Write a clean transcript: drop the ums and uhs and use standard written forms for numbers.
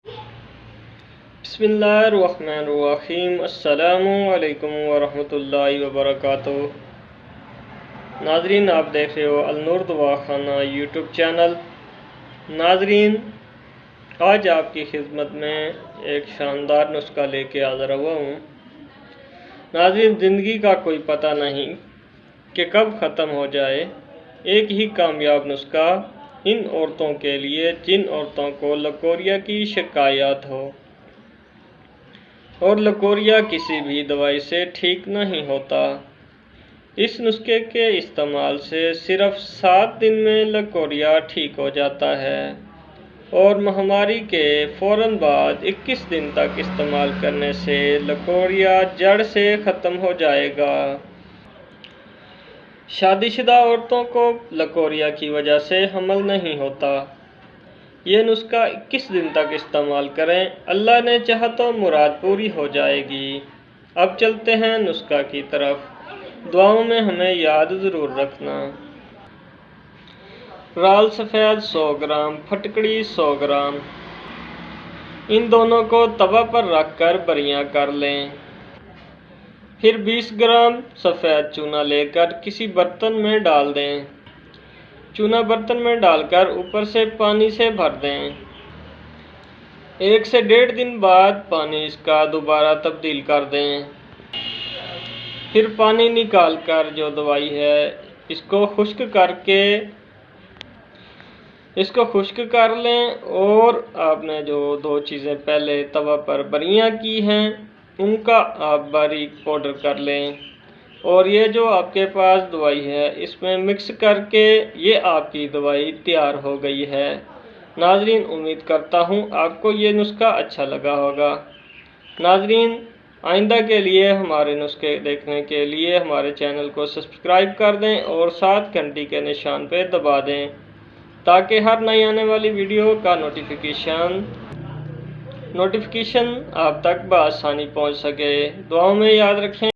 बिस्मिल्लाहिर्रहमानिर्रहीम। अस्सलामु अलैकुम वरहमतुल्लाहि वबरकातुह। नाजरीन, आप देख रहे हो अलनूर दवाखाना यूट्यूब चैनल। नाजरीन, आज आपकी खिदमत में एक शानदार नुस्खा लेके हाज़िर हुआ हूँ। नाजरीन, ज़िंदगी का कोई पता नहीं कि कब ख़त्म हो जाए। एक ही कामयाब नुस्खा इन औरतों के लिए जिन औरतों को लकोरिया की शिकायत हो और लकोरिया किसी भी दवाई से ठीक नहीं होता। इस नुस्खे के इस्तेमाल से सिर्फ 7 दिन में लकोरिया ठीक हो जाता है और महामारी के फ़ौरन बाद 21 दिन तक इस्तेमाल करने से लकोरिया जड़ से ख़त्म हो जाएगा। शादीशुदा औरतों को लकोरिया की वजह से हमल नहीं होता। ये नुस्खा 21 दिन तक इस्तेमाल करें, अल्लाह ने चाहा तो मुराद पूरी हो जाएगी। अब चलते हैं नुस्खा की तरफ। दुआओं में हमें याद ज़रूर रखना। राल सफ़ेद 100 ग्राम, फटकड़ी 100 ग्राम। इन दोनों को तवा पर रख कर बरियां कर लें। फिर 20 ग्राम सफ़ेद चूना लेकर किसी बर्तन में डाल दें। चूना बर्तन में डालकर ऊपर से पानी से भर दें। 1 से 1.5 दिन बाद पानी इसका दोबारा तब्दील कर दें। फिर पानी निकाल कर जो दवाई है इसको खुश्क कर लें और आपने जो 2 चीज़ें पहले तवा पर बरियां की हैं उनका आप बारीक पाउडर कर लें और ये जो आपके पास दवाई है इसमें मिक्स करके ये आपकी दवाई तैयार हो गई है। नाजरीन, उम्मीद करता हूँ आपको ये नुस्खा अच्छा लगा होगा। नाजरीन, आइंदा के लिए हमारे नुस्खे देखने के लिए हमारे चैनल को सब्सक्राइब कर दें और साथ घंटी के निशान पे दबा दें ताकि हर नई आने वाली वीडियो का नोटिफिकेशन आप तक बआसानी पहुँच सके। दुआओं में याद रखें।